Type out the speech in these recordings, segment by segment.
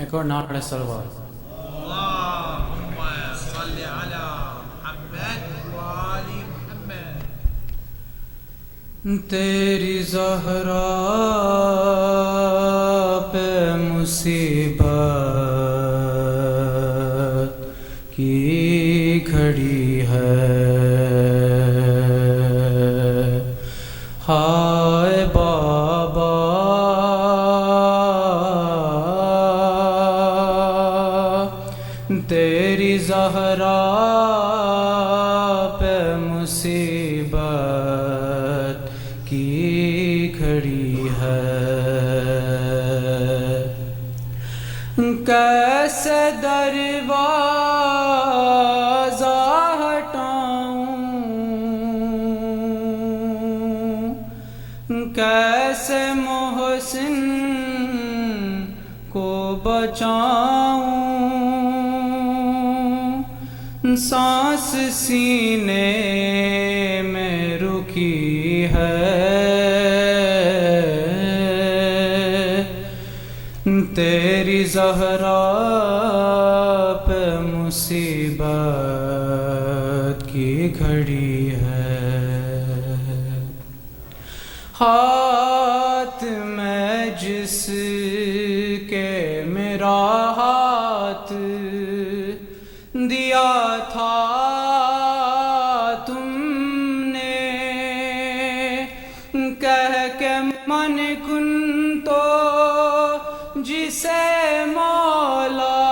ایک اور نعت پڑھے صلوات۔ اللہم صلی علی محمد وآل محمد۔ تیری زہرا پہ مصیبت کی گھڑی ہے، ہائے بابا تیری زہرا پہ مصیبت کی گھڑی ہے، کیسے دروازہ ہٹاؤں، کیسے محسن کو بچاؤں، سانس سینے میں رکی ہے، تیری زہرا پہ مصیبت کی گھڑی ہے، ہاتھ میں جس کے میرا ہاتھ دیا تھا تم نے، کہہ کے من کن تو جسے مولا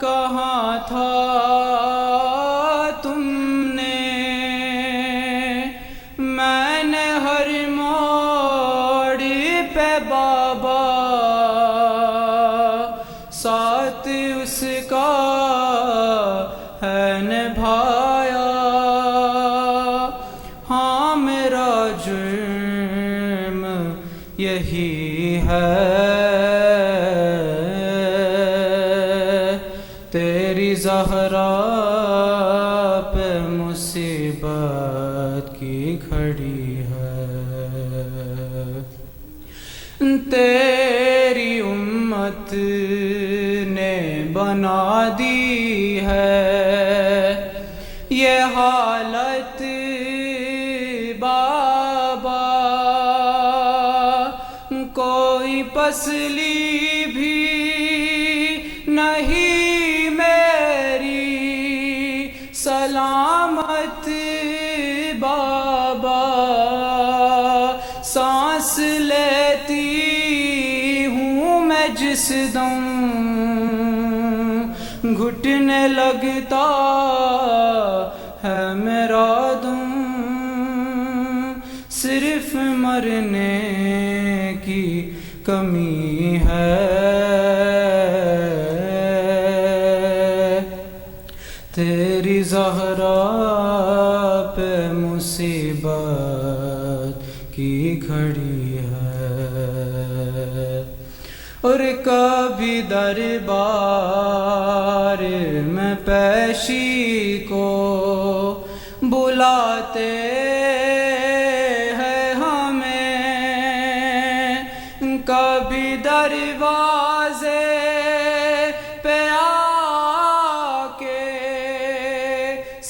کہاں تھا تم نے، میں نے ہر موڑ پہ بابا ساتھ اس کا ہے نبھایا، ہاں میرا جرم یہی ہے، تیری زہرا پہ مصیبت کی گھڑی ہے، تیری امت نے بنا دی ہے یہ حالت بابا، کوئی پسلی بھی نہیں میری سلامت بابا، سانس لیتی ہوں میں جس دم گھٹنے لگتا ہے میرا دم، صرف مرنے کی کمی ہے، تیری زہرا پہ مصیبت کی گھڑی ہے، اور کبھی دربار میں پیشی کو بلاتے ہیں ہمیں، کبھی دروازے پہ آ کے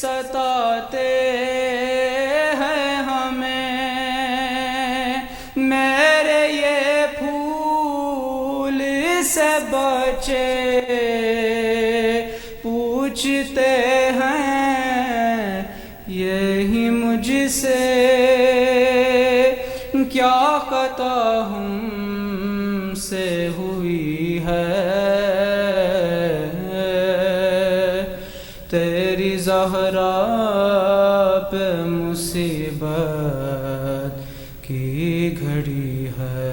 ستاتے ہیں ہمیں، میرے یہ پھول سے بچے پوچھتے ہیں یہی مجھ سے، کیا خطا ہم سے ہوئی ہے، تیری زہرا پہ مصیبت کی گھڑی ہے،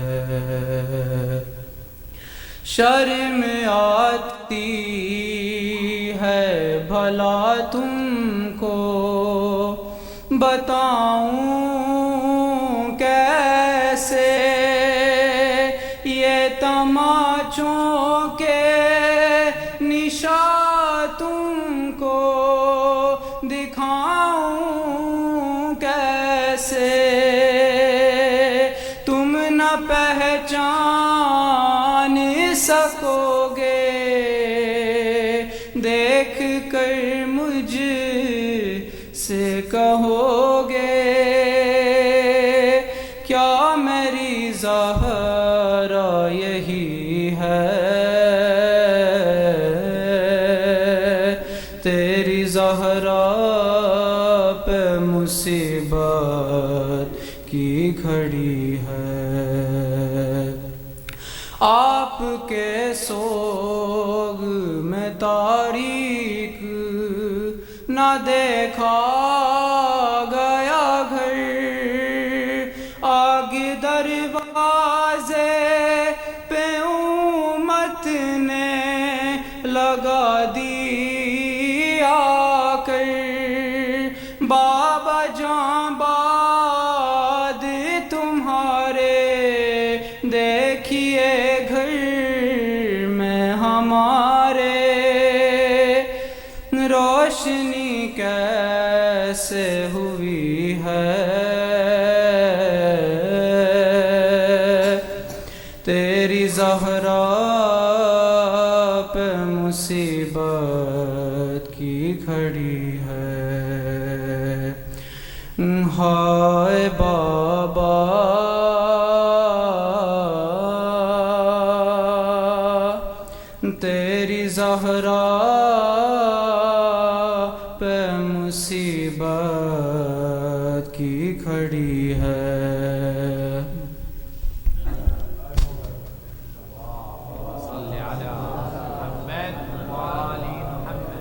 شرم آتی ہے بھلا تم کو بتاؤں کیسے، یہ تماچوں کے نشان تم کو دکھاؤں کیسے، تم نہ پہچان سکو گے دیکھ کر مجھ سے کہو گے کیا میری زہرا یہی ہے؟ تیری زہرا پہ مصیبت کی گھڑی ہے، آپ کے سوگ میں تاریک نہ دیکھا گیا گھر، آگ دروازے پہ امت نے لگا دی آ کر، بابا جاں بعد تمہارے دیکھیے گھر میں ہمارے روشنی کیسے ہوئی ہے؟ تیری زہرا پہ مصیبت کی گھڑی ہے، ہائے بابا تیری زہرا پہ مصیبت کی گھڑی ہے۔ صلی علی محمد وآل محمد۔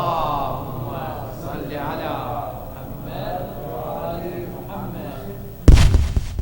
اللهم صل على محمد وآل محمد۔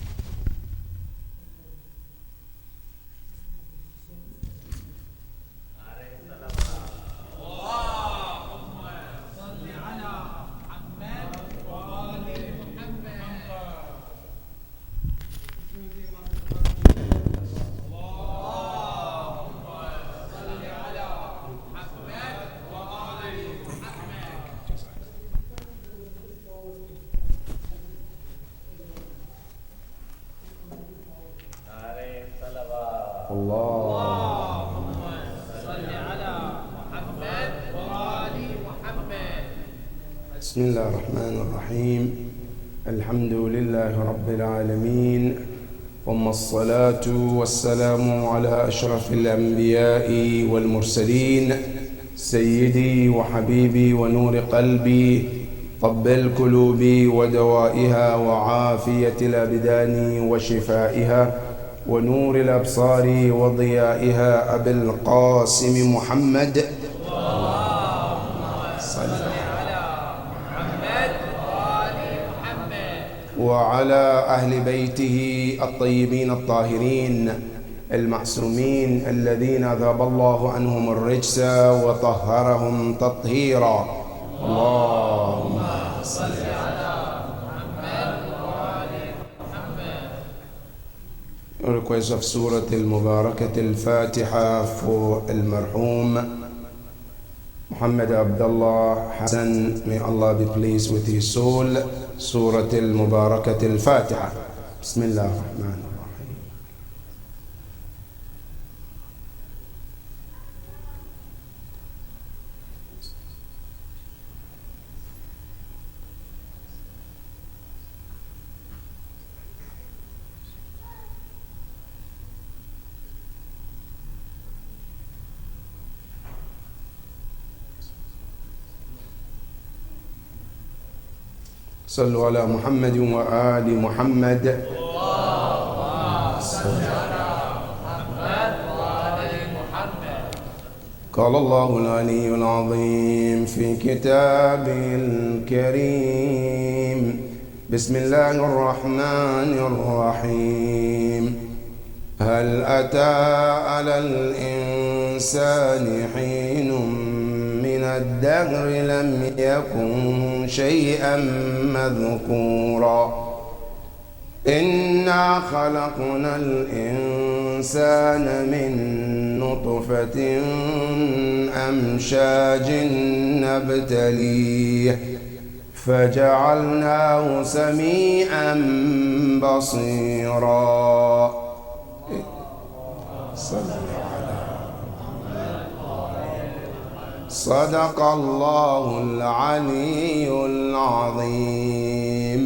اللهم صل على محمد وآل محمد۔ بسم الله الرحمن الرحيم، الحمد لله رب العالمين، ثم الصلاة والسلام على أشرف الأنبياء والمرسلين، سيدي وحبيبي ونور قلبي، طب القلوب ودوائها وعافية الأبدان وشفائها ونور الأبصار وضيائها أبي القاسم محمد وعلى أهل بيته الطيبين الطاهرين المعصومين الذين أذهب الله عنهم الرجس وطهرهم تطهيرا، اللهم صل على محمد وآل محمد. Request of Surah Al-Mubarakat Al-Fatiha for Al-Marhum Muhammad Abdullah Hassan, may Allah be pleased with his soul. Surah Al-Mubarakat Al-Fatiha. Bismillah ar-Rahman ar-Rahim. صلوا على محمد وآل محمد. قال الله العلي العظيم في كتابه الكريم، بسم الله الرحمن الرحيم، هل أتى على الإنسان حين من الدهر لم يكن شيئا مذكورا، إنا خلقنا الإنسان من نطفة أمشاج نبتليه فجعلناه سميعا بصيرا. صدق الله العلي العظيم.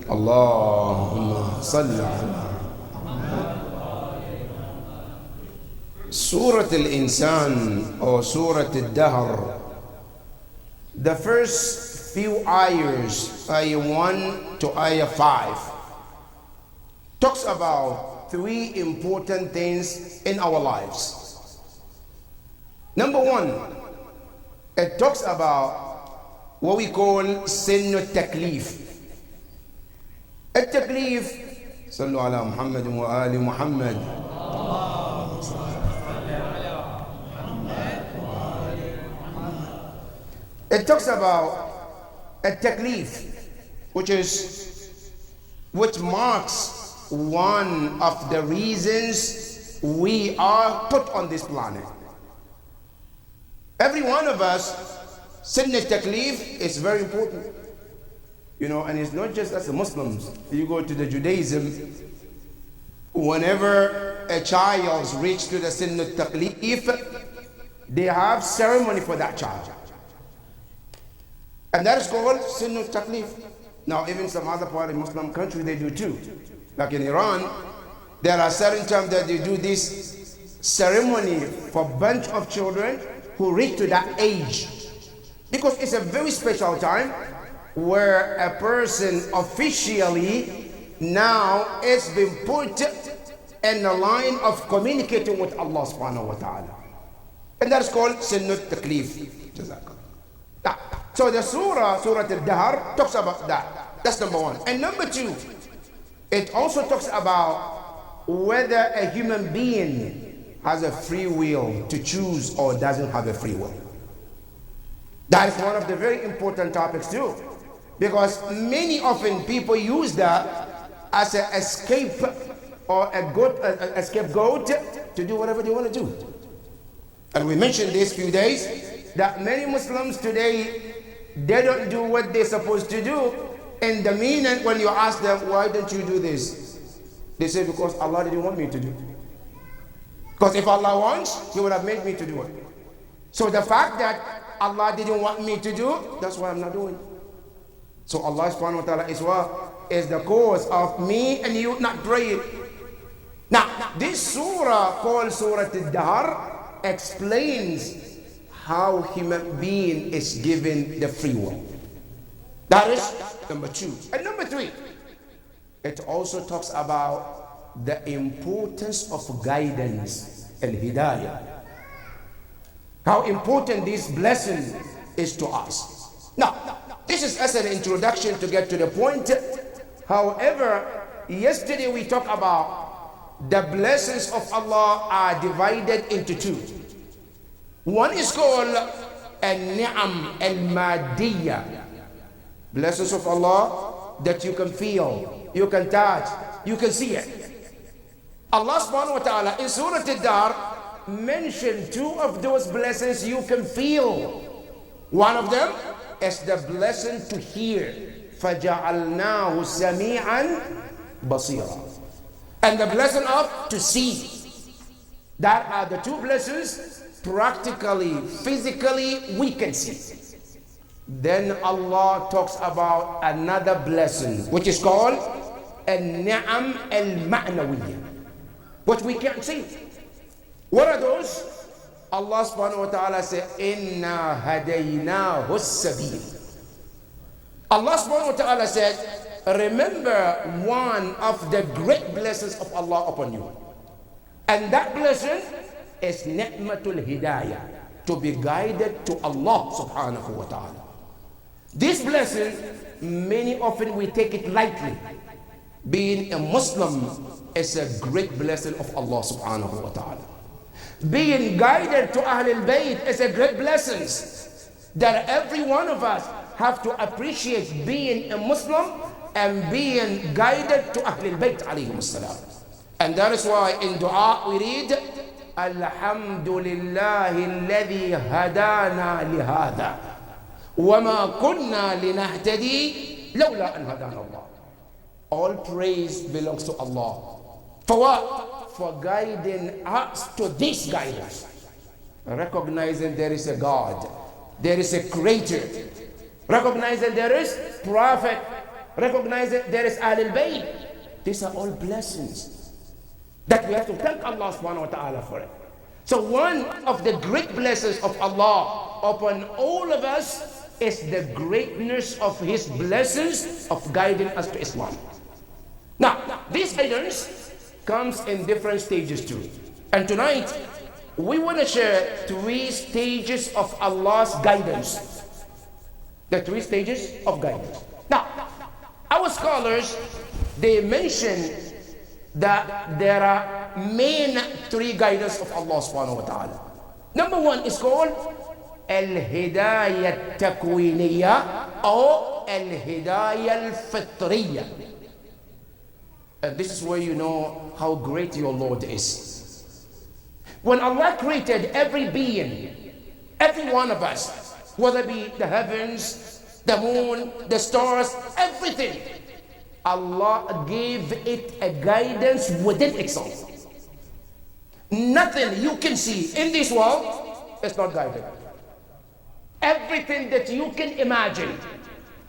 اللهم صل على Surah Al-Insan or Surah Al-Dahr. The first few ayahs, ayah 1 to ayah 5, talks about three important things in our lives. Number one, it talks about what we call sin al-taklif. Al-taklif, sallu ala Muhammad wa ali Muhammad. It talks about al-taklif, which marks one of the reasons we are put on this planet. Every one of us, sin al-taklif is very important. You know, and it's not just as Muslims. You go to the Judaism, whenever a child reaches to the sin al-taklif, they have ceremony for that child. And that is called sin al-taklif. Now, even some other part of Muslim country, they do too. Like in Iran, there are certain times that they do this ceremony for a bunch of children who reach to that age. Because it's a very special time where a person officially now is being put in the line of communicating with Allah subhanahu wa ta'ala. And that's called sin al-taklif. So the Surah Al-Dahr, talks about that. That's number one. And number two, it also talks about whether a human being has a free will to choose or doesn't have a free will. That is one of the very important topics too. Because many often people use that as an escape or a scapegoat to do whatever they want to do. And we mentioned this few days that many Muslims today, they don't do what they're supposed to do. In the meaning, when you ask them, why don't you do this? They say, because Allah didn't want me to do it. Because if Allah wants, He would have made me to do it. So the fact that Allah didn't want me to do, that's why I'm not doing it. So Allah subhanahu wa ta'ala is the cause of me and you not praying. Now, this surah called Surah Al-Dahr explains how human being is given the free will. That is number two. And number three, it also talks about the importance of guidance and hidayah. How important this blessing is to us. Now, this is as an introduction to get to the point. However, yesterday we talked about the blessings of Allah are divided into two. One is called al-ni'am al-madiyya. Blessings of Allah that you can feel, you can touch, you can see it. Allah subhanahu wa ta'ala in Surah Al-Dahr mentioned two of those blessings you can feel. One of them is the blessing to hear. فَجَعَلْنَاهُ سَمِيعًا بَصِيرًا. And the blessing of to see. That are the two blessings practically, physically we can see. Then Allah talks about another blessing which is called al-ni'am al-ma'nawiyya, which we can't see. What are those? Allah subhanahu wa ta'ala said, Inna hadaynahu as-sabil. Allah subhanahu wa ta'ala said, remember one of the great blessings of Allah upon you. And that blessing is ni'matul hidayah, to be guided to Allah subhanahu wa ta'ala. This blessing, many often we take it lightly. Being a Muslim is a great blessing of Allah subhanahu wa ta'ala. Being guided to Ahlul Bayt is a great blessing that every one of us have to appreciate, being a Muslim and being guided to Ahlul Bayt alayhim salam. And that is why in dua we read, Alhamdulillahi alladhi hadana lihada. وَمَا كُنَّا لِنَهْتَدِي لَوْلَا أَنْ هَدَانَا اللَّهُ. All praise belongs to Allah. For what? For guiding us to this guidance. Recognizing there is a God, there is a creator, recognizing there is prophet, recognizing there is Ahlul Bayt. These are all blessings that we have to thank Allah subhanahu wa ta'ala for it. So one of the great blessings of Allah upon all of us is the greatness of His blessings of guiding us to Islam. Now, this guidance comes in different stages too. And tonight, we want to share 3 stages of Allah's guidance. The 3 stages of guidance. Now, our scholars, they mention that there are main 3 guidance of Allah subhanahu wa ta'ala. Number 1 is called Al-Hidayah Takwiniyah or Al-Hidayah Al-Fitriyah. And this is where you know how great your Lord is. When Allah created every being, every one of us, whether it be the heavens, the moon, the stars, everything, Allah gave it a guidance within itself. Nothing you can see in this world is not guided. Everything that you can imagine,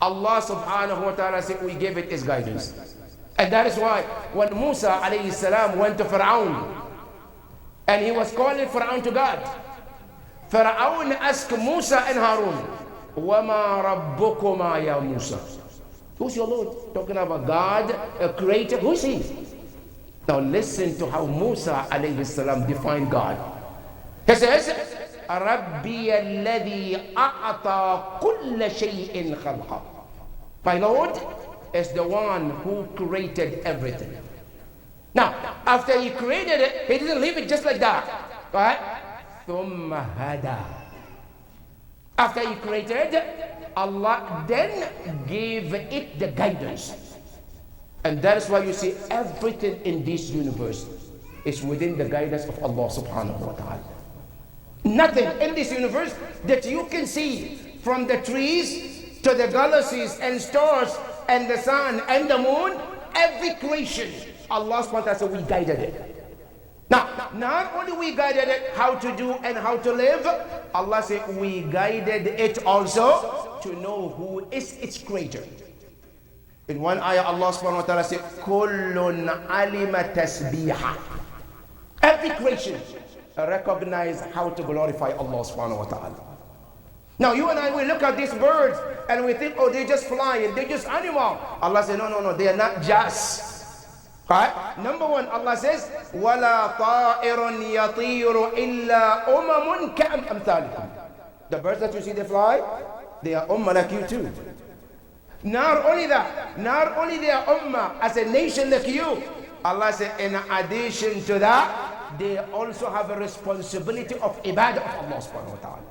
Allah subhanahu wa ta'ala said we gave it as guidance. And that is why when Musa alayhi salam went to Fir'aun and he was calling Fir'aun to God, Fir'aun asked Musa and Harun, وَمَا رَبُّكُمَا يَا Musa? Who's your Lord? Talking about God, a creator. Who is He? Now listen to how Musa alayhi salam defined God. He says, رَبِّيَ الَّذِي أَعْطَى كُلَّ شَيْءٍ خَلْقًا. My Lord is the one who created everything. Now, after He created it, He didn't leave it just like that. Right? ثُمَّ هَدَى. After He created, Allah then gave it the guidance. And that is why you see everything in this universe is within the guidance of Allah subhanahu wa ta'ala. Nothing in this universe that you can see, from the trees to the galaxies and stars and the sun and the moon, every creation, Allah subhanahu wa ta'ala said we guided it. Now, not only we guided it how to do and how to live, Allah said we guided it also to know who is its creator. In one ayah, Allah subhanahu wa ta'ala said, Kullun alima tasbiha. Every creation recognize how to glorify Allah subhanahu wa ta'ala. Now you and I, we look at these birds and we think, oh, they just flying, they just animal. Allah said, no, they are not just. Right? Number 1, Allah says, وَلَا طَائِرٌ يَطِيرُ إِلَّا أُمَمٌ كَأَمْثَالِكُمْ. The birds that you see they fly, they are ummah like you too. Not only that, not only they are ummah as a nation like you, Allah said in addition to that, they also have a responsibility of ibadah of Allah subhanahu wa ta'ala.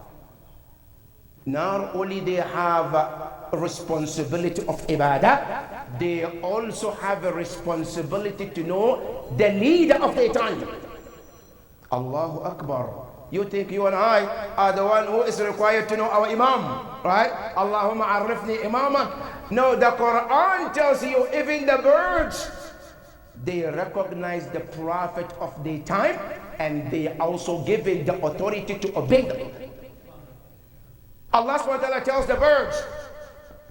Not only they have a responsibility of ibadah, they also have a responsibility to know the leader of their time. Allahu Akbar. You think you and I are the one who is required to know our Imam, right? Allahumma arifni imama. No, the Quran tells you even the birds, they recognize the prophet of their time and they also given the authority to obey them. Allah subhanahu wa ta'ala tells the birds,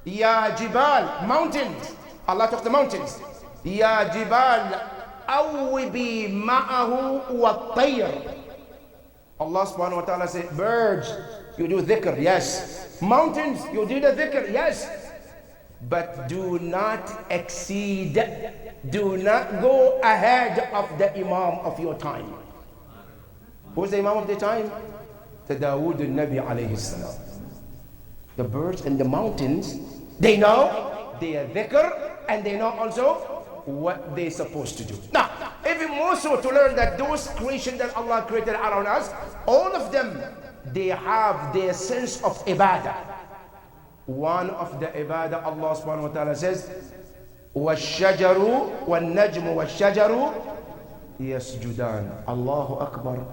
Ya Jibal, mountains. Allah talks the mountains. Ya Jibal, awwibi ma'ahu wa tayr. Allah subhanahu wa ta'ala said, birds, you do dhikr, yes. Mountains, you do the dhikr, yes. But do not exceed, do not go ahead of the Imam of your time. Who's the Imam of the time? The Dawood al-Nabi alayhi salam. The birds and the mountains, they know their dhikr and they know also what they're supposed to do. Now, even more so to learn that those creations that Allah created around us, all of them, they have their sense of ibadah. One of the ibadah, Allah subhanahu wa ta'ala says, وَالشَّجَرُ وَالنَّجْمُ وَالشَّجَرُ يَسْجُدَانِ. Allahu Akbar.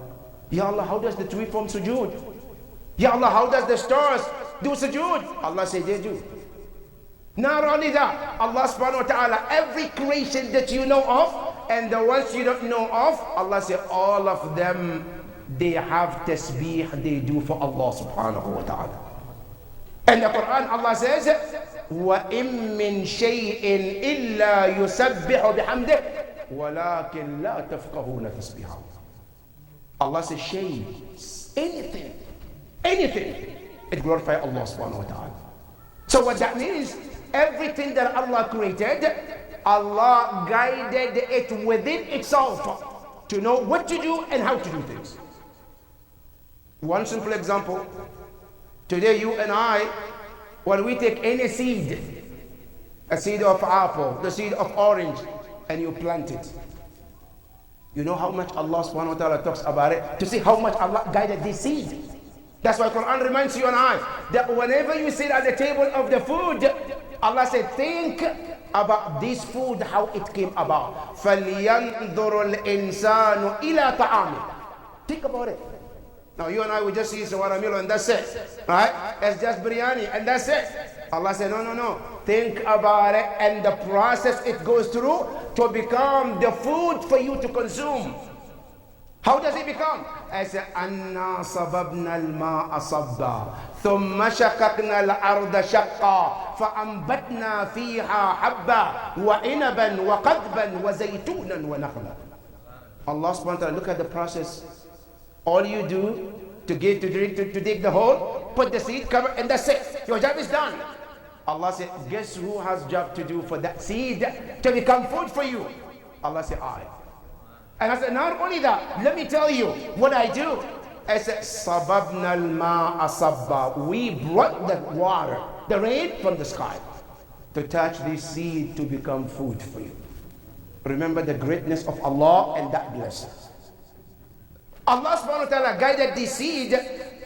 Ya Allah, how does the tree form sujood? Ya Allah, how does the stars do sujood? Allah said they do. Not only that, Allah subhanahu wa ta'ala, every creation that you know of and the ones you don't know of, Allah said all of them, they have tasbih they do for Allah subhanahu wa ta'ala. And the Quran, Allah says, وَإِن مِّن شَيْءٍ إِلَّا يُسَبِّحُ بِحَمْدِهِ وَلَكِنْ لَا تَفْقَهُونَ تَسْبِحَهُ. Allah says, shay, anything, it glorifies Allah subhanahu wa ta'ala. So what that means, everything that Allah created, Allah guided it within itself to know what to do and how to do things. One simple example. Today you and I, when we take any seed, a seed of apple, the seed of orange, and you plant it, you know how much Allah subhanahu wa ta'ala talks about it, to see how much Allah guided this seed. That's why Quran reminds you and I that whenever you sit at the table of the food, Allah said, think about this food, how it came about. فَلْيَنْظُرُ الْإِنسَانُ إِلَى طَعَامِهِ. Think about it. Now you and I, we just eat some watermelon and that's it. Right? It's just biryani and that's it. Allah said, no. Think about it and the process it goes through to become the food for you to consume. How does it become? As أَنَّا صَبَبْنَا الْمَاءَ صَبًّا ثُمَّ شَقَقْنَا الْأَرْضَ شَقًّا فَأَنبَتْنَا فِيهَا حَبًّا وَعِنَبًا وَقَضْبًا وَزَيْتُونًا وَنَخْلًا. Allah subhanahu wa ta'ala, look at the process. All you do to get to drink, to dig the hole, put the seed, cover, and that's it. Your job is done. Allah said, guess who has job to do for that seed to become food for you? Allah said, I. And I said, not only that, let me tell you what I do. I said, صَبَبْنَا الْمَاءَ صَبًّا. We brought the water, the rain from the sky, to touch this seed to become food for you. Remember the greatness of Allah and that blessing. Allah subhanahu wa ta'ala guided this seed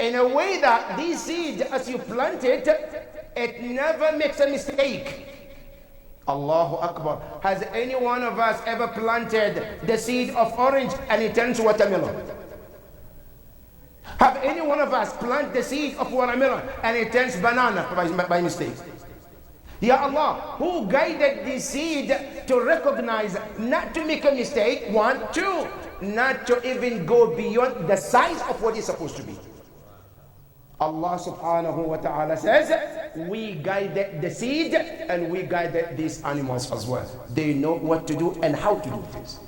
in a way that this seed, as you plant it, it never makes a mistake. Allahu Akbar. Has any one of us ever planted the seed of orange and it turns watermelon? Have any one of us planted the seed of watermelon and it turns banana by mistake? Ya Allah, who guided the seed to recognize, not to make a mistake, 1, 2, not to even go beyond the size of what it's supposed to be. Allah subhanahu wa ta'ala says, we guided the seed and we guided these animals as well. They know what to do and how to do things.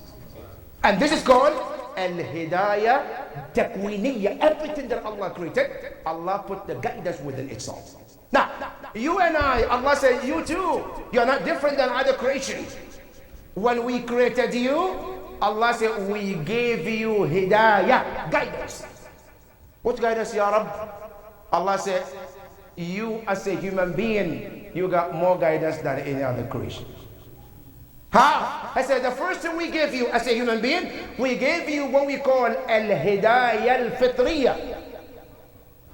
And this is called al-hidayah takwiniyya. Everything that Allah created, Allah put the guidance within itself. Now, you and I, Allah said, you too, you're not different than other creations. When we created you, Allah said, we gave you hidayah, guidance. What guidance, Ya Rabb? Allah said, you as a human being, you got more guidance than any other creation. How? I said, the first thing we gave you as a human being, we gave you what we call al-hidayah al-fitriyah.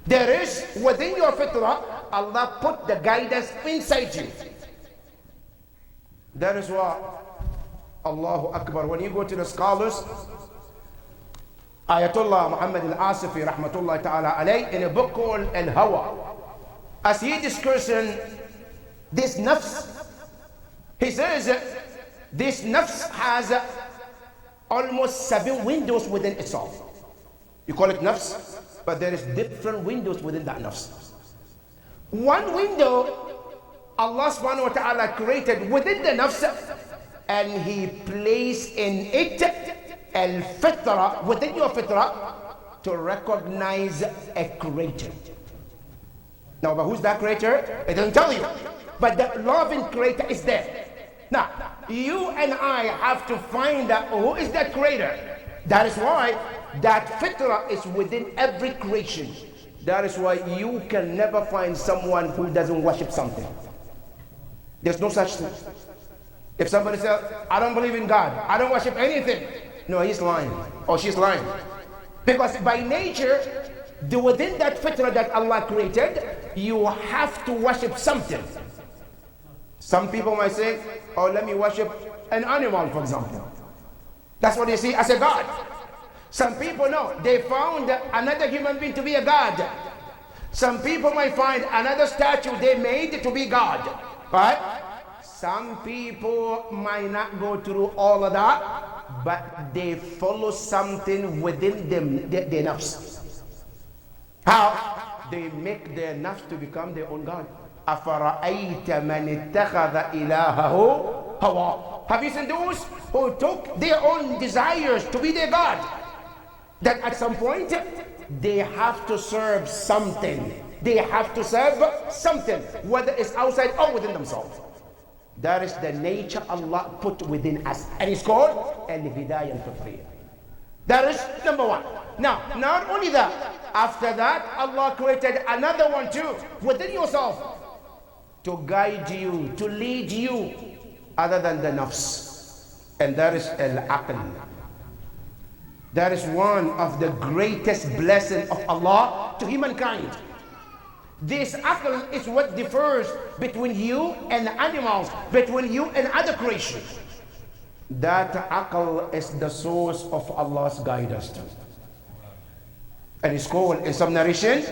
There is, within your fitrah, Allah put the guidance inside you. That is why, Allahu Akbar, when you go to the scholars, Ayatollah Muhammad al-Asifi rahmatullahi ta'ala alayh, in a book called Al-Hawa, as he discusses this nafs, he says this nafs has almost 7 windows within itself. You call it nafs, but there is different windows within that nafs. One window Allah subhanahu wa ta'ala created within the nafs, and he placed in it al-fitra, within your fitra, to recognize a creator. Now, but who's that creator? It doesn't tell you. But the loving creator is there. Now, you and I have to find out who is that creator. That is why that fitra is within every creation. That is why you can never find someone who doesn't worship something. There's no such thing. If somebody says, I don't believe in God, I don't worship anything, no, he's lying, or she's lying. Because by nature, within that fitra that Allah created, you have to worship something. Some people might say, oh, let me worship an animal, for example. That's what they see as a God. Some people know, they found another human being to be a God. Some people might find another statue they made to be God. Right? Some people might not go through all of that, but they follow something within them, their nafs. How? They make their nafs to become their own God. أَفَرَأَيْتَ مَنِ اتَّخَذَ إِلَهَهُ هَوَى. Have you seen those who took their own desires to be their God? That at some point, they have to serve something. They have to serve something, whether it's outside or within themselves. That is the nature Allah put within us. And it's called Al-Hidayah al-Fitriyah. That is number one. Now, not only that, after that, Allah created another one too, within yourself, to guide you, to lead you, other than the nafs. And that is Al-Aql. That is one of the greatest blessings of Allah to humankind. This aql is what differs between you and animals, between you and other creatures. That aql is the source of Allah's guidance. And it's called in some narration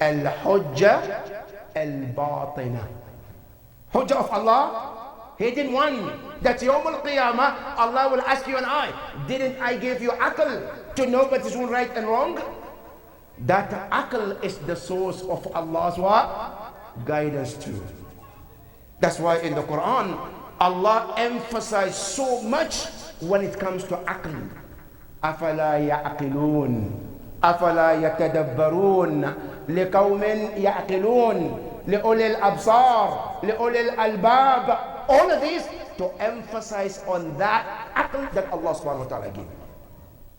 Al-Hujjah Al-Batina. Hujjah of Allah, hidden one. That Yawm al-Qiyamah, Allah will ask you and I, didn't I give you aql to know what is right and wrong? That aql is the source of Allah's what? Guidance too. That's why in the Quran, Allah emphasized so much when it comes to aql. أَفَلَا يَعْقِلُونَ أَفَلَا يَتَدَبَّرُونَ لِقَوْمٍ يَعْقِلُونَ لِأُولِي الْأَبْصَارِ لِأُولِي الْأَلْبَابِ. All of these to emphasize on that aql that Allah subhanahu wa ta'ala gave.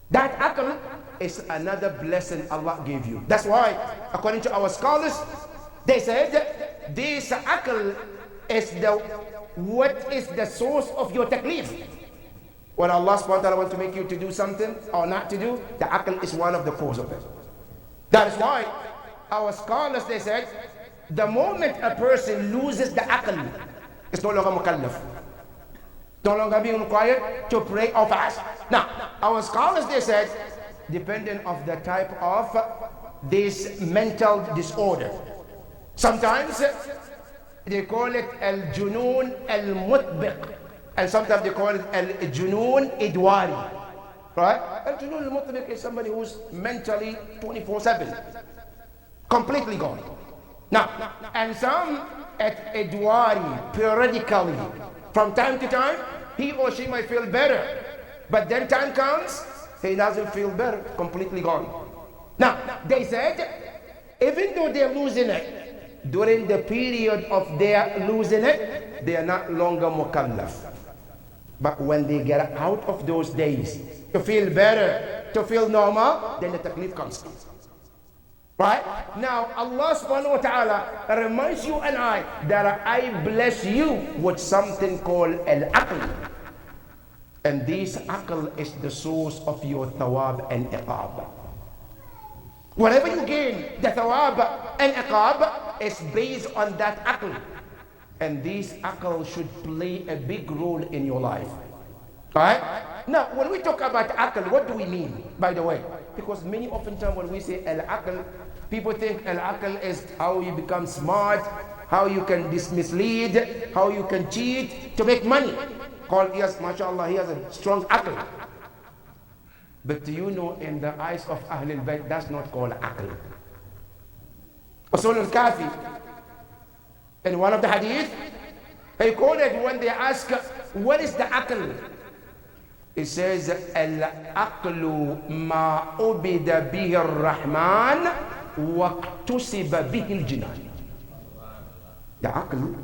That aql is another blessing Allah gave you. That's why, according to our scholars, they said this aql is what is the source of your taklif. When Allah subhanahu wa ta'ala wants to make you to do something or not to do, the aql is one of the cause of it. That is why our scholars, they said, the moment a person loses the aql, it's no longer mukallaf. No longer being required to pray or fast. Now, our scholars, they said, depending of the type of this mental disorder. Sometimes they call it al-junoon al-mutbiq, and sometimes they call it al-junoon idwari. Right? Al-junoon al-mutbiq is somebody who's mentally 24/7, completely gone. Now, and some at idwari, periodically, from time to time, he or she might feel better, but then time comes, he doesn't feel better, completely gone. Now, they said, even though they're losing it, during the period of their losing it, they are not longer mukallaf. But when they get out of those days, to feel better, to feel normal, then the taklif comes. Right? Now, Allah subhanahu wa ta'ala reminds you and I that I bless you with something called al-aql. And this aql is the source of your thawab and iqab. Whatever you gain, the thawab and iqab is based on that aql. And this aql should play a big role in your life. Right? Now, when we talk about aql, what do we mean, by the way? Because many oftentimes when we say al-aql, people think al-aql is how you become smart, how you can mislead, how you can cheat to make money. Called, yes, mashallah, he has a strong aql. But do you know, in the eyes of Ahlul Bayt, that's not called aql. Usul al-Kafi, in one of the hadith, he quoted when they ask, what is the aql? It says, al-aqlu ma ubida bihi ar-Rahman wa ktusiba bihi al-jinan. The aql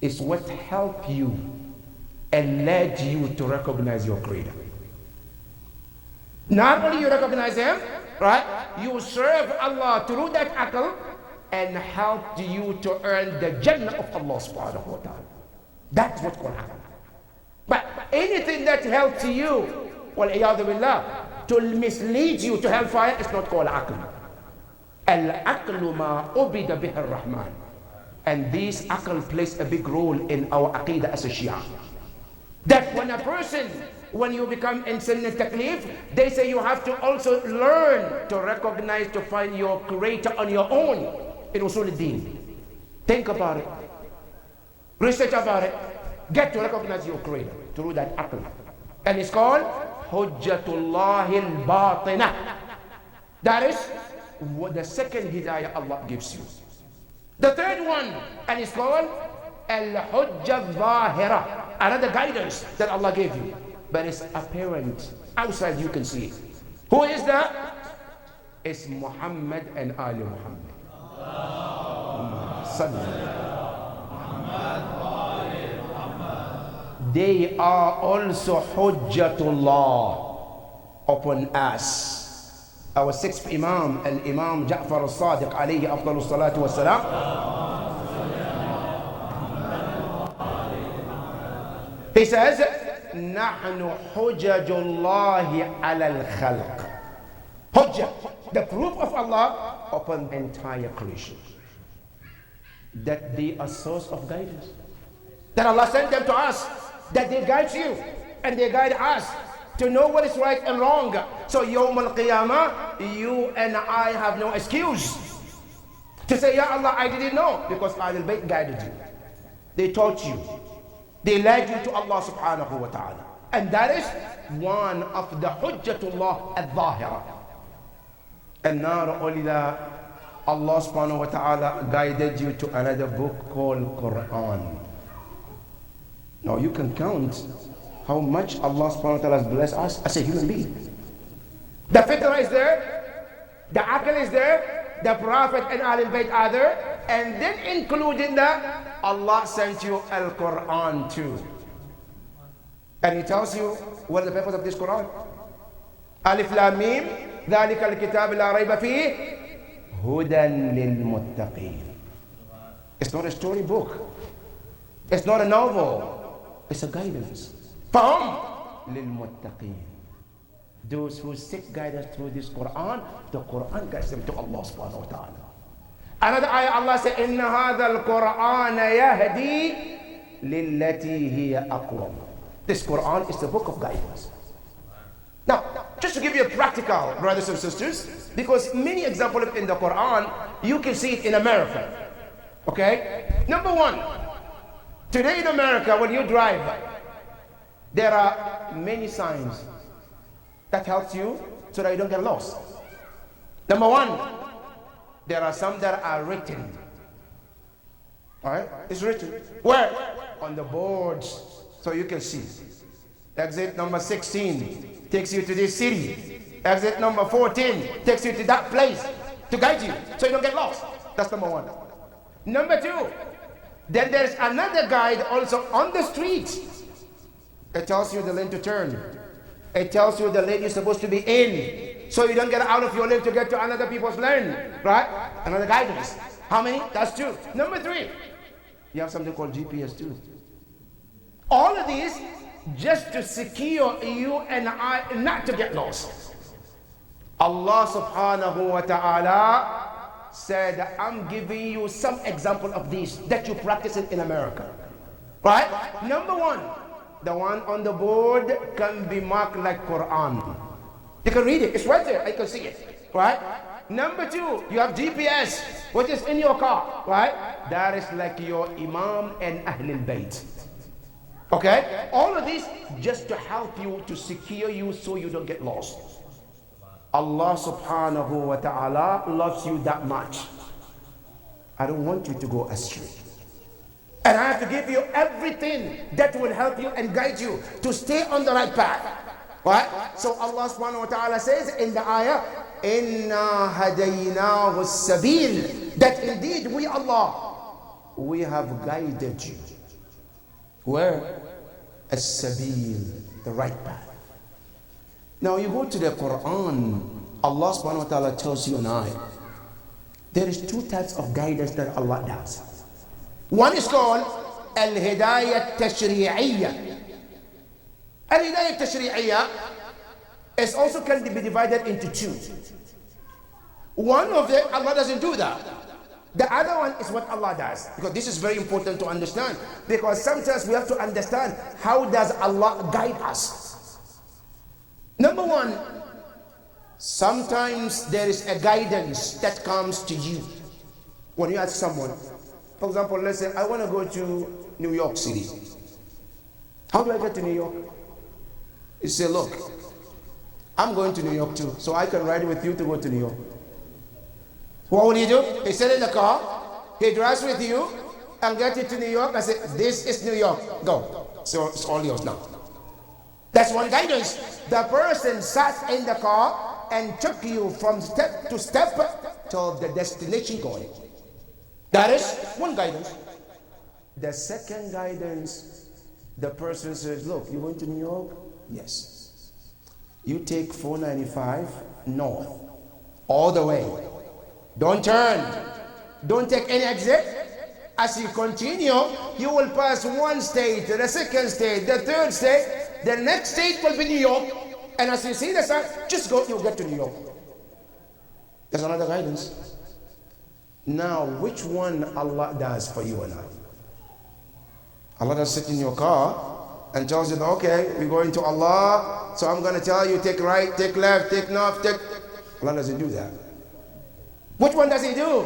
is what helped you and led you to recognize your creator. Not only you recognize him, right? You serve Allah through that aql and helped you to earn the Jannah of Allah subhanahu wa ta'ala. That's what called aql. But anything that helps you, wal-iyadu billah, to mislead you to hellfire is not called aql. Al-aqlu ma ubida bihi ar-Rahman. And this aql plays a big role in our aqidah as a Shia. That when a person, when you become in sin and taklif, they say you have to also learn to recognize, to find your creator on your own in usul al-din. Think about it. Research about it. Get to recognize your creator through that aql. And it's called Hujjatullah al-Batinah. That is what the second hidayah Allah gives you. The third one, and it's called Al-Hujjah al-Zahira. Another guidance that Allah gave you. But it's apparent. Outside you can see it. Who is that? It's Muhammad and Ali Muhammad. They are also Hujjatullah upon us. Our sixth Imam, Al-Imam Ja'far al-Sadiq alayhi afdalu salatu wa salam. He says, نحن حجج الله على الخلق. Hujjah, the proof of Allah upon entire creation. That they are source of guidance. That Allah sent them to us. That they guide you and they guide us to know what is right and wrong. So Yawm al-Qiyamah, you and I have no excuse to say, Ya Allah, I didn't know, because Ahlul Bayt guided you. They taught you. They led you to Allah subhanahu wa ta'ala. And that is one of the Hujjatullah al-Zahira. And not only that, Allah subhanahu wa ta'ala guided you to another book called Quran. Now you can count how much Allah subhanahu wa ta'ala has blessed us as a human being. The fitrah is there, the aql is there, the Prophet and Ahlul Bayt are there, and then including that, Allah sent you Al-Quran too. And He tells you what is the purpose of this Quran. Alif Lam Mim, ذَلِكَ الْكِتَابِ لَا رَيْبَ فِيهِ هُدًى لِلْمُتَّقِينَ. It's not a storybook. It's not a novel. It's a guidance. فَهُمْ لِلْمُتَّقِينَ. Those who seek guidance through this Quran, the Quran guides them to Allah subhanahu wa ta'ala. Another ayah, Allah said, إِنَّ هَذَا الْقُرْآنَ يَهْدِي لِلَّتِي هِيَ أَقْوَمُ. This Quran is the book of guidance. Now, just to give you a practical, brothers and sisters, because many examples in the Quran, you can see it in America. Okay? Number one, today in America, when you drive, there are many signs that help you so that you don't get lost. Number one, there are some that are written. All right? It's written. Where? On the boards, so you can see. Exit number 16 takes you to this city. Exit number 14 takes you to that place to guide you so you don't get lost. That's number one. Number two, then there's another guide also on the street. It tells you the lane to turn. It tells you the lane you're supposed to be in, so you don't get out of your lane to get to another people's lane. Right? Another guidance. How many? That's two. Number three, you have something called GPS too. All of these just to secure you and I not to get lost. Allah subhanahu wa ta'ala said, I'm giving you some example of these that you practice it in America. Right? Number one, the one on the board can be marked like Quran. You can read it. It's right there. I can see it. Right? Number two, you have GPS, which is in your car. Right? That is like your Imam and Ahlul Bayt. Okay? All of these just to help you, to secure you so you don't get lost. Allah subhanahu wa ta'ala loves you that much. I don't want you to go astray. And I have to give you everything that will help you and guide you to stay on the right path. Right? So Allah subhanahu wa ta'ala says in the ayah, Inna hadaynahu sabil, that indeed we Allah, we have guided you. Where? As-sabil, the right path. Now you go to the Quran, Allah subhanahu wa ta'ala tells you and I, there is two types of guidance that Allah does. One is called Al-Hidayah Tashri'iyya. Al-Hidayah Tashri'iyya is also can be divided into two. One of them, Allah doesn't do that. The other one is what Allah does, because this is very important to understand, because sometimes we have to understand how does Allah guide us. Number one, sometimes there is a guidance that comes to you when you ask someone. For example, let's say I want to go to New York City. How do I get to New York? You say, look, I'm going to New York too, so I can ride with you to go to New York. What will he do? He sit in the car, he drives with you, and get you to New York and say, this is New York, go. So it's all yours now. That's one guidance. The person sat in the car and took you from step to step to the destination going. That is one guidance. The second guidance, the person says, look, you're going to New York? Yes. You take 495 north, all the way. Don't turn. Don't take any exit. As you continue, you will pass one state, the second state, the third state. The next state will be New York. And as you see the sun, just go, you'll get to New York. There's another guidance. Now, which one Allah does for you and I? Allah does sit in your car and tells you, okay, we're going to Allah, so I'm going to tell you, take right, take left, take north, take... Allah doesn't do that. Which one does he do?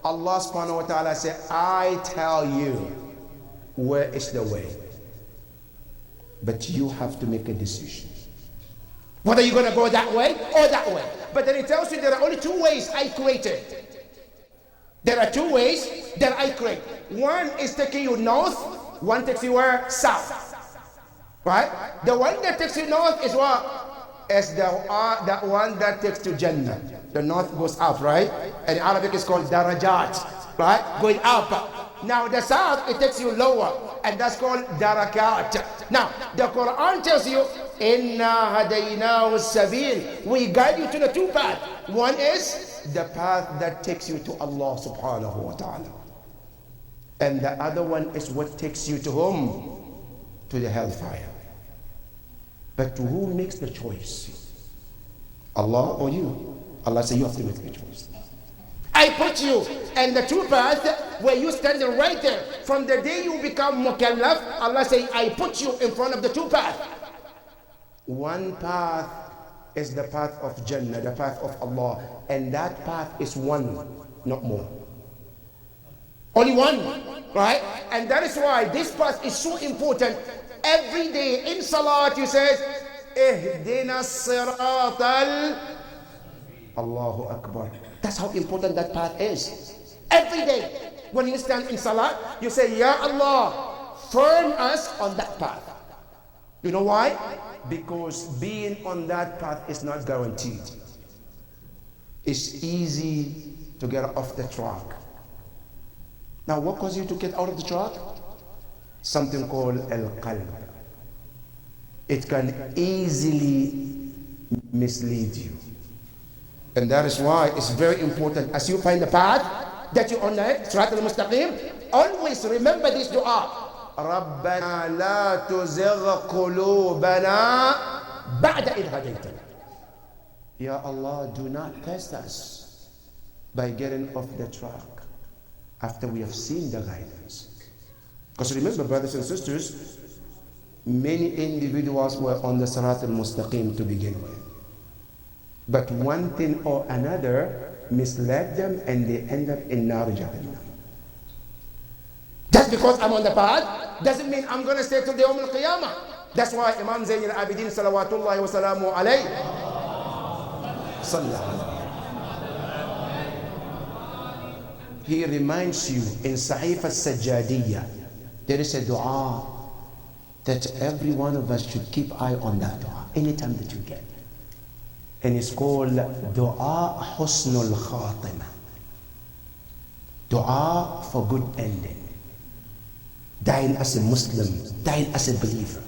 Allah subhanahu wa ta'ala said, I tell you where is the way. But you have to make a decision. Whether you're going to go that way or that way. But then he tells you there are only two ways I created. There are two ways that I create. One is taking you north, one takes you where? South. Right? The one that takes you north is what? Is the one that takes to Jannah. The north goes up, right? And in Arabic it's called darajat, right? Going up. Now the south, it takes you lower, and that's called darakat. Now, the Quran tells you, Inna hadaynahu sabil. We guide you to the two paths. One is the path that takes you to Allah subhanahu wa ta'ala. And the other one is what takes you to whom? To the hellfire. But who makes the choice? Allah or you? Allah says you have to make the choice. I put you in the two paths where you standing right there. From the day you become mukallaf, Allah says I put you in front of the two paths. One path is the path of Jannah, the path of Allah. And that path is one, not more. Only one, right? And that is why this path is so important. Every day in Salat you say, Ihdina siratal Allahu Akbar. That's how important that path is. Every day when you stand in Salat, you say, Ya Allah, firm us on that path. You know why? Because being on that path is not guaranteed. It's easy to get off the track. Now, what causes you to get out of the track? Something called al-qalb. It can easily mislead you. And that is why it's very important, as you find the path that you're on it, Sirat al-Mustaqim, always remember this dua. رَبَّنَا لَا تُزِغْ قُلُوبَنَا بَعْدَ إِذْ هَدَيْتَنَا. Ya Allah, do not test us by getting off the track after we have seen the guidance. Because remember, brothers and sisters, many individuals were on the Sirat al-Mustaqim to begin with. But one thing or another misled them and they end up in Nar Jahannam. Just because I'm on the path doesn't mean I'm going to stay till the Yawm al-Qiyamah. That's why Imam Zayn al-Abidin salawatullahi wa salamu alayhi he reminds you in Sahif al-Sajjadiyya, there is a dua that every one of us should keep eye on that dua anytime that you get. And it's called Dua Husnul Khatima. Dua for good ending. Dying as a Muslim, dying as a believer.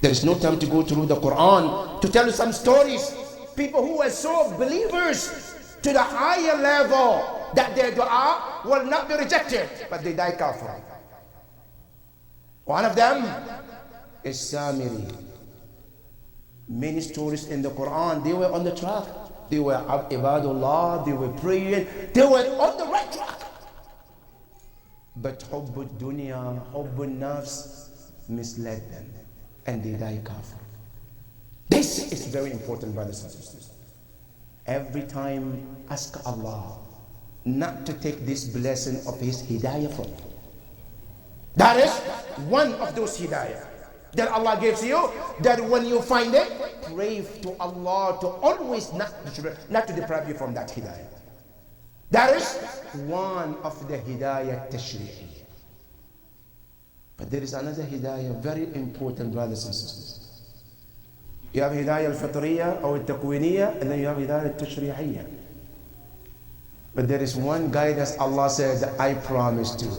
There is no time to go through the Quran to tell you some stories. People who were so believers to the higher level that their dua will not be rejected, but they die kafir. One of them is Samiri. Many stories in the Quran, they were on the track. They were ibadullah, they were praying, they were on the right track. But hubbud dunya, hubbud nafs misled them and they die kafir. This is very important, brothers and sisters. Every time ask Allah not to take this blessing of His hidayah from you. That is one of those hidayah that Allah gives you, that when you find it, pray to Allah to always not to deprive you from that hidayah. That is one of the hidayah tashri'iyah. But there is another hidayah, very important, brothers and sisters. You have hidayah al-fitriyah or al-taqwiniyah, and then you have hidayah al-tashri'iyah. But there is one guidance Allah said, I promised you.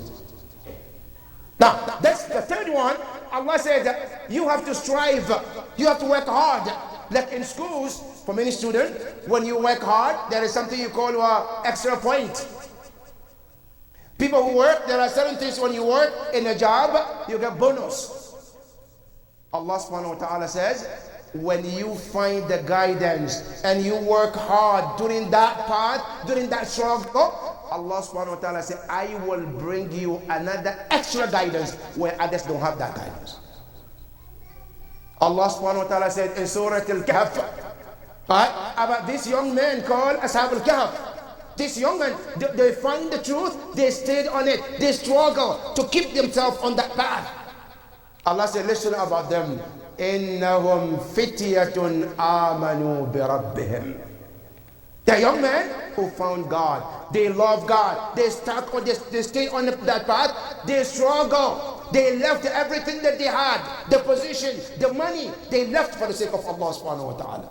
Now, that's the third one. Allah said that you have to strive, you have to work hard. Like in schools, for many students, when you work hard, there is something you call extra point. People who work, there are certain things when you work in a job, you get bonus. Allah subhanahu wa ta'ala says, when you find the guidance and you work hard during that path, during that struggle, Allah subhanahu wa ta'ala says, I will bring you another extra guidance where others don't have that guidance. Allah subhanahu wa ta'ala said in Surah Al-Kahf, about this young man called Ashab Al-Kahf. This young man, they find the truth, they stayed on it, they struggle to keep themselves on that path. Allah said, listen about them. إِنَّهُمْ فِتْيَةٌ آمَنُوا بِرَبِّهِمْ. The young man who found God, they love God, they stuck on this, they stayed on that path, they struggle, they left everything that they had, the position, the money, they left for the sake of Allah subhanahu wa ta'ala.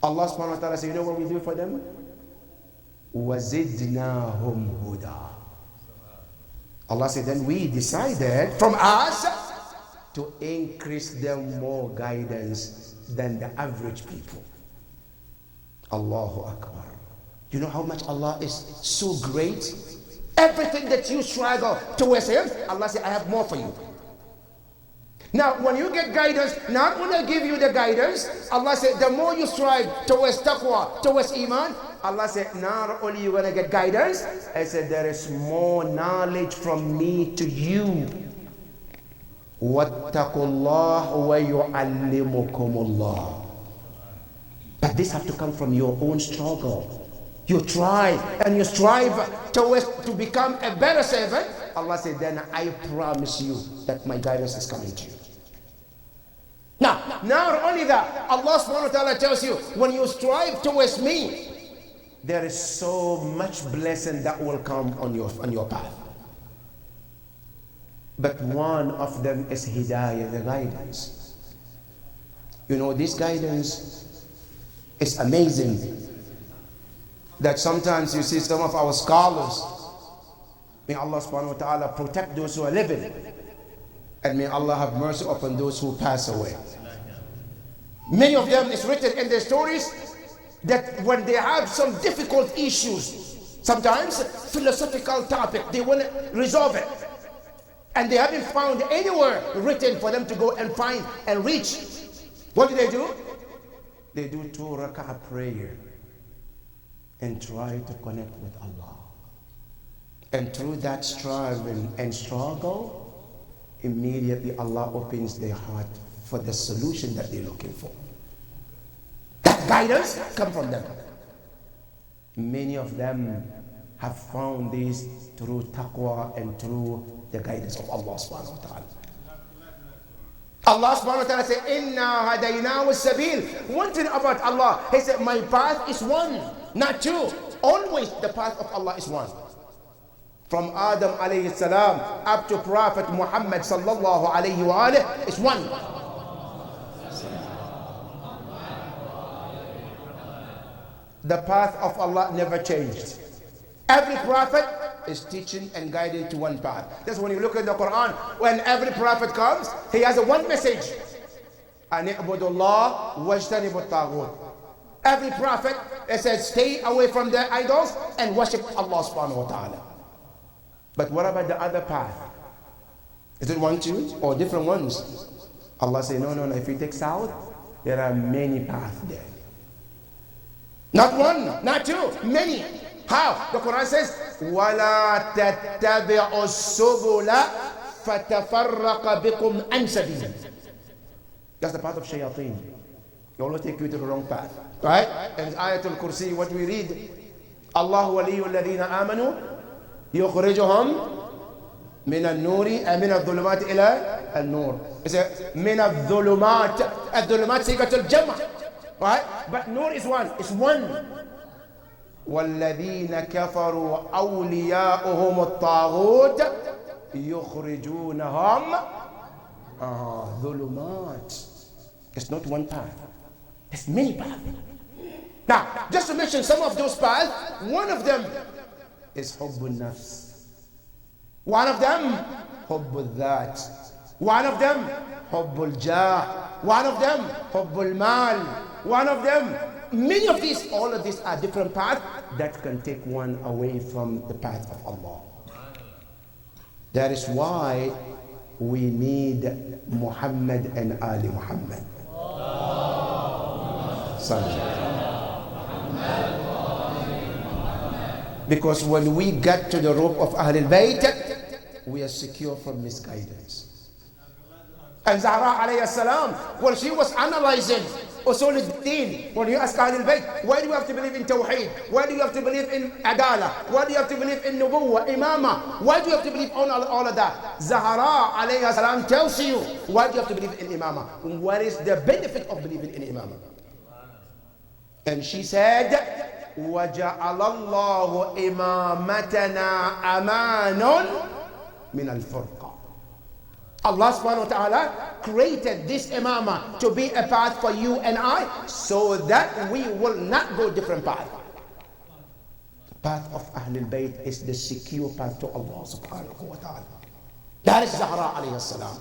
Allah subhanahu wa ta'ala said, you know what we do for them? وَزِدْنَاهُمْ هُدًى. Allah said, then we decided from us to increase them more guidance than the average people. Allahu Akbar. You know how much Allah is so great? Everything that you struggle towards Him, Allah said, I have more for you. Now, when you get guidance, not when I give you the guidance, Allah said, the more you strive towards taqwa, towards iman, Allah said, not only you're going to get guidance, I said, there is more knowledge from me to you. وَاتَّقُوا اللَّهُ وَيُعَلِّمُكُمُ اللَّهُ. But this has to come from your own struggle. You try and you strive to become a better servant. Allah said, then I promise you that my guidance is coming to you. Now, not only that, Allah subhanahu wa ta'ala tells you, when you strive towards me, there is so much blessing that will come on your path. But one of them is hidayah, the guidance. You know, this guidance is amazing. That sometimes you see some of our scholars, may Allah subhanahu wa ta'ala protect those who are living, and may Allah have mercy upon those who pass away. Many of them, is written in their stories that when they have some difficult issues, sometimes philosophical topic, they want to resolve it, and they haven't found anywhere written for them to go and find and reach. What do? They do 2 rak'ah prayer and try to connect with Allah. And through that striving and struggle, immediately Allah opens their heart for the solution that they're looking for. That guidance comes from them. Many of them have found this through taqwa and through the guidance of Allah subhanahu wa ta'ala. Allah subhanahu wa ta'ala said, Inna hadaynahu as-sabil. One thing about Allah, He said, my path is one, not two. Always the path of Allah is one. From Adam alayhi salam up to Prophet Muhammad sallallahu alayhi wa alayhi is one. The path of Allah never changed. Every prophet is teaching and guiding to one path. That's when you look at the Quran, when every prophet comes, he has a one message. An i'budullah wajtanibut taghut. Every prophet, it says, stay away from the idols and worship Allah subhanahu wa ta'ala. But what about the other path? Is it one, two, or different ones? Allah says, no. If you take south, there are many paths there. Not one, not two, many. How? The Quran says, وَلَا تَتَّبِعُوا السُّبُلَ فَتَفَرَّقَ بِكُمْ عَنْ سَبِيلِهِ. That's the path of shayateen. They always take you to the wrong path. Right? And Ayatul Kursi, what we read, Allahu waliyyu alladhina amanu, yukhrijuhum من النور من الظلمات إلى النور. من الظلمات. الظلمات صيغة الجمع. Right? But nur is one. It's one. والذين كفروا أولياؤهم الطاغوت يخرجونهم ظلمات. It's not one path. It's many paths. Now, just to mention some of those paths, one of them is حب النفس. One of them, حب الذات. One of them, حب الجاه. One of them, حب المال. One of them, many of these, all of these are different paths that can take one away from the path of Allah. That is why we need Muhammad and Ali Muhammad. Because when we get to the rope of Ahlul Bayt, we are secure from misguidance. And Zahra alayhi salam, when she was analyzing Usul al-Din, when you ask Ahlul Bayt, why do you have to believe in Tawheed? Why do you have to believe in Adala? Why do you have to believe in Nubuwa, Imama? Why do you have to believe on all of that? Zahra alayhi salam tells you, why do you have to believe in Imama? What is the benefit of believing in Imama? And she said, وَجَعَلَ اللَّهُ إِمَامَتَنَا أَمَانٌ مِنَ الْفُرْقَةِ. Allah subhanahu wa ta'ala created this imama to be a path for you and I, so that we will not go different path. The path of Ahlul Bayt is the secure path to Allah subhanahu wa ta'ala. That is Zahra alayhi salam.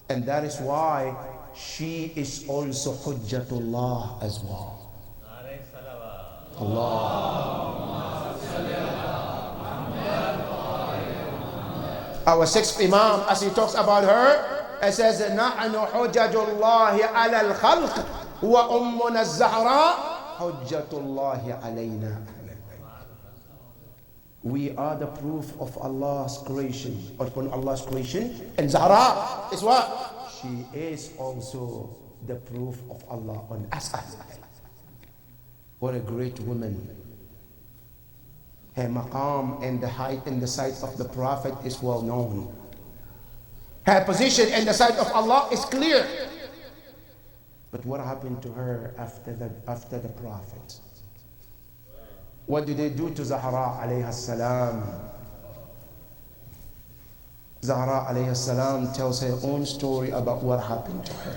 And that is why she is also Hujjatullah as well. Our sixth Imam, as he talks about her, it says, نحن حجج الله على الخلق وأمنا الزهراء حجة الله علينا. We are the proof of Allah's creation, upon Allah's creation, and Zahra is what? She is also the proof of Allah on us. What a great woman. Her maqam and the height in the sight of the Prophet is well known. Her position in the sight of Allah is clear. But what happened to her after the Prophet? What did they do to Zahra alayhi salam? Zahra alayhi salam tells her own story about what happened to her.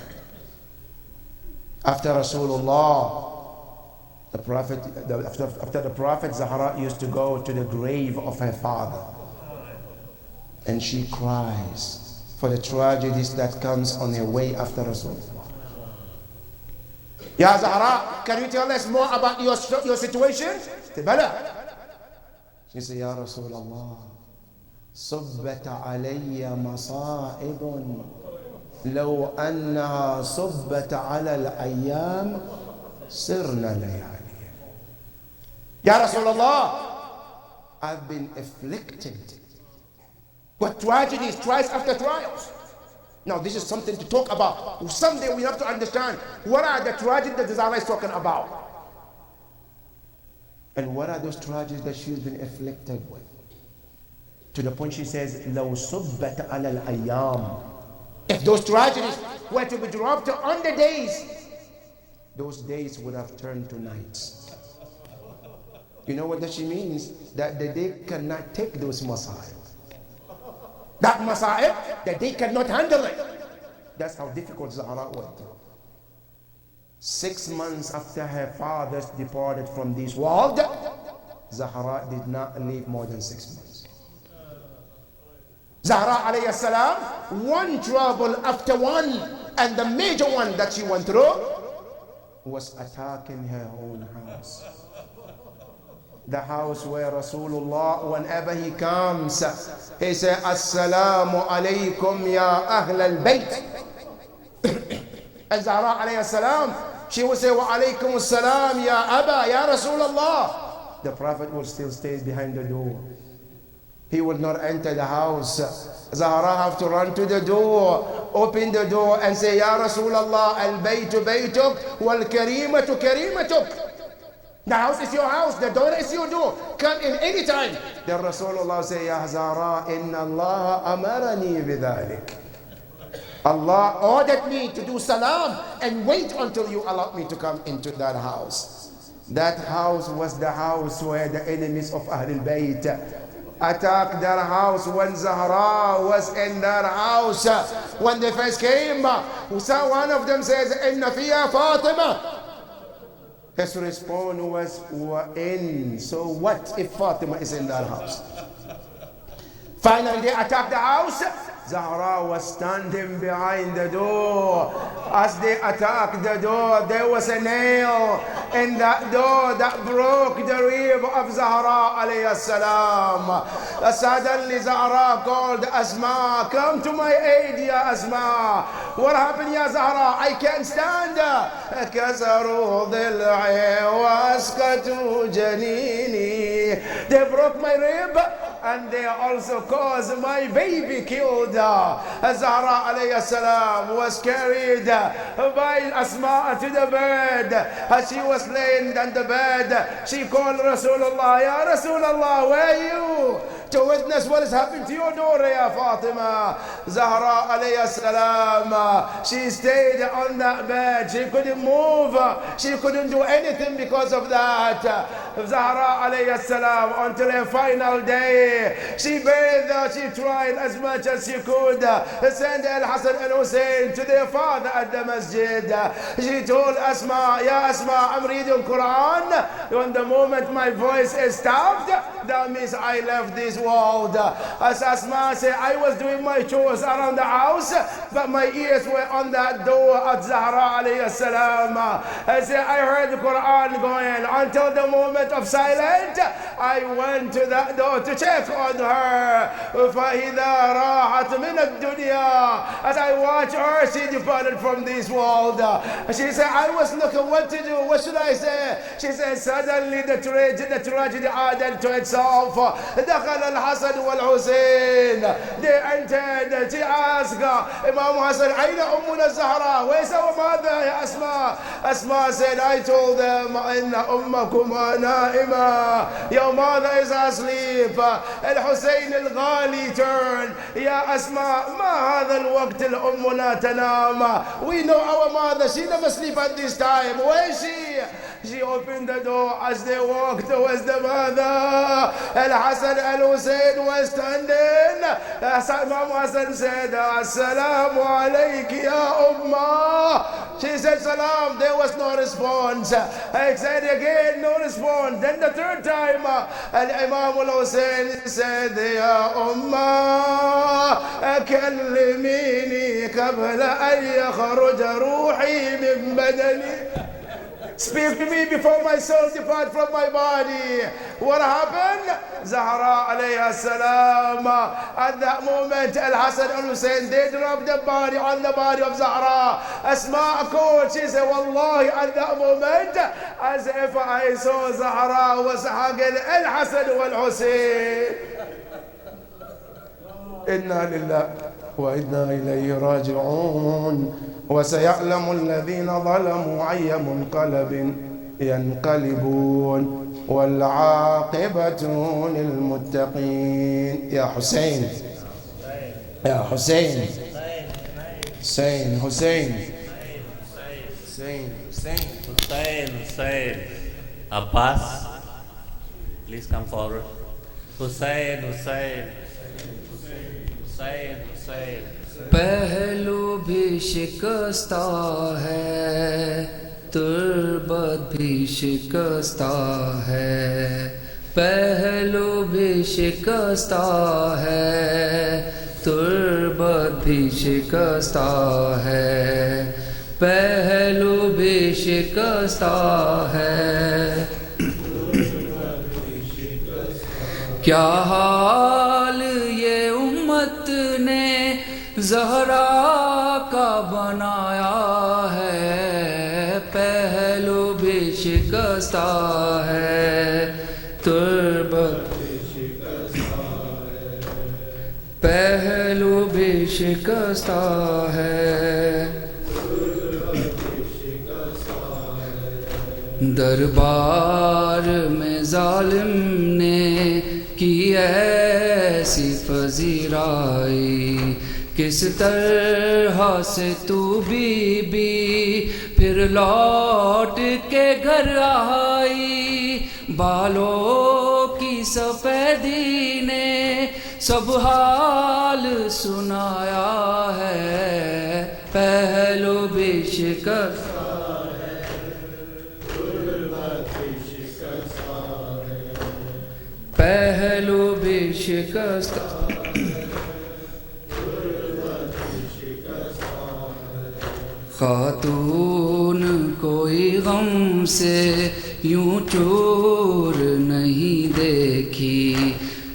After Rasulullah, after the Prophet, Zahra used to go to the grave of her father. And she cries for the tragedies that comes on her way after Rasulullah. Ya Zahra, can you tell us more about your situation? She said, Ya Rasulullah, صبت علي مصائب لو أنها صبت على الأيام سرنا ليالي. Ya Rasulullah, I've been afflicted. What tragedies, trials after trials. Now this is something to talk about. Someday we have to understand what are the tragedies that Zahra is talking about. And what are those tragedies that she's been afflicted with. To the point she says, لو صبت على الأيام. If those tragedies were to be dropped on the days, those days would have turned to nights. You know what that she means? That the day cannot take those masa'ib. That masa'ib, the day cannot handle it. That's how difficult Zahra went through. 6 months after her fathers departed from this world, Zahra did not live more than 6 months. Zahra alayhi salam, one trouble after one, and the major one that she went through was attacking her own house. The house where Rasulullah, whenever he comes, he says, Assalamu alaykum ya Ahl al-Bayt. And Zahra alayhi salam, she would say, Wa alaykum as-salam ya Aba, ya Rasulullah. The Prophet will still stay behind the door. He would not enter the house. Zahra have to run to the door, open the door and say, Ya Rasulullah, al-baytu baytuk wal-karimatu karimatuk. The house is your house, the door is your door. Come in any time. Then Rasulullah say, Ya Zahra, inna Allah amarani bidhalik. Allah ordered me to do salam and wait until you allowed me to come into that house. That house was the house where the enemies of Ahlul Bayt attacked their house when Zahra was in their house. When they first came, one of them says, Inna fiya Fatima. His response was, Wa in. So what if Fatima is in their house? Finally, they attacked the house. Zahra was standing behind the door. As they attacked the door, there was a nail in that door that broke the rib of Zahra alayhi salam. Suddenly Zahra called Asma, come to my aid, ya Asma. What happened, ya Zahra? I can't stand. كسروا ضلعي واسقطوا جنيني. They broke my rib and they also caused my baby killed. Zahra alayhi salam was carried by Asma to the bed. As she was laying on the bed, she called Rasulullah, Ya Rasulullah, where are you? To witness what has happened to your daughter, Ya Fatima. Zahra alayhi salam, she stayed on that bed. She couldn't move. She couldn't do anything because of that. Zahra alayhi salam, until her final day, she bathed. She tried as much as she could send Al-Hasan and Hussein to their father at the masjid. She told Asma, Ya Asma, I'm reading Quran. When the moment my voice is stopped, that means I left this world. As Asma said, I was doing my chores around the house, but my ears were on that door at Zahra alayhi salam. I said, I heard the Quran going until the moment of silence. I went to that door to check on her. فَإِذَا رَاحَتْ مِنَ الدُّنْيَا. As I watched her, she departed from this world. She said, I was looking what to do. What should I say? She said, suddenly the tragedy added to itself. دخل الحسن والحسين. They entered. She asked Imam Hassan, أين أمنا الزهراء? Where's our mother, يا أسماء? Asma said, I told them, إن أمكما نائمة. Your mother is asleep. Alhussain الغالي turned. يا أسماء ما هذا الوقت الأم لا تنام. We know our mother, she never sleep at this time. Where is she? She opened the door. As they walked towards the mother, Al-Hasan al-Hussein was standing. Imam Hassan said, Assalamu alayki ya Ummah. She said, Salam. There was no response. I said again, no response. Then the third time, Imam al-Hussein said, Ya Ummah, أكلميني قبل أن يخرج روحي من بدني. Speak to me before my soul depart from my body. What happened? Zahra alayhi salam. At that moment, Al-Hasan al-Hussein, they dropped the body on the body of Zahra. Asma called. She said, Wallahi, at that moment, as if I saw Zahra was hugging Al-Hasan wal-Hussein. Inna lillahi wa inna ilayhi raji'un. وسيعلم الذين ظلموا أي منقلب ينقلبون والعاقبة للمتقين. يا حسين يا حسين حسين حسين Hussein, Hussein. Abbas, please come forward. Hussein, Hussein. Hussein, Hussein. पहलू भी शिकस्ता है, तुर्बत भी शिकस्ता है। पहलू भी शिकस्ता है, तुर्बत भी शिकस्ता है। पहलू भी शिकस्ता है। क्या हाल ये उम्मत ने ज़हरा का बनाया है। पहलू भी शिकस्ता है, तुर्बत पहलू भी शिकस्ता है। دربار میں ظالم نے کی ایسی پذیرائی، کس طرح سے تو بی پھر لوٹ کے گھر آئی، بالوں کی سفیدی نے سب حال سنایا ہے، پہلو بھی شکست پہلو بھی شکست خاتون کوئی غم سے یوں چور نہیں دیکھی،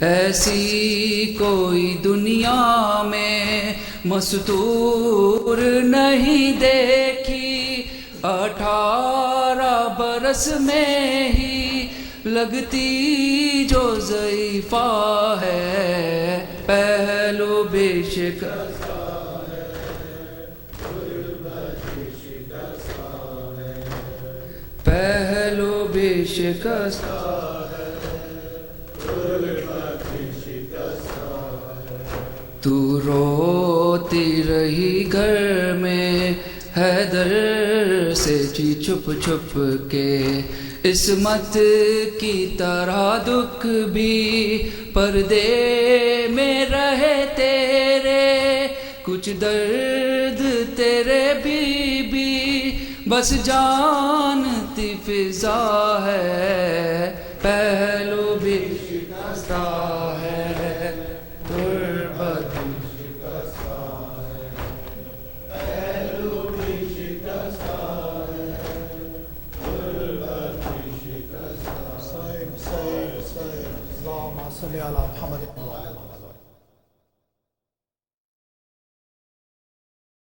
ایسی کوئی دنیا میں مستور نہیں دیکھی، 18 برس میں ہی لگتی جو ضعیفہ ہے، پہلو بے شکست پہلو بے شکست تو روتی رہی گھر میں حیدر سے چھپ چھپ کے، عصمت کی طرح دکھ بھی پردے میں رہے تیرے، کچھ درد تیرے بی بس جانتی فضا ہے، پہلو بھی شکستہ ہے، تربت اللهم صل على محمد وعلى آله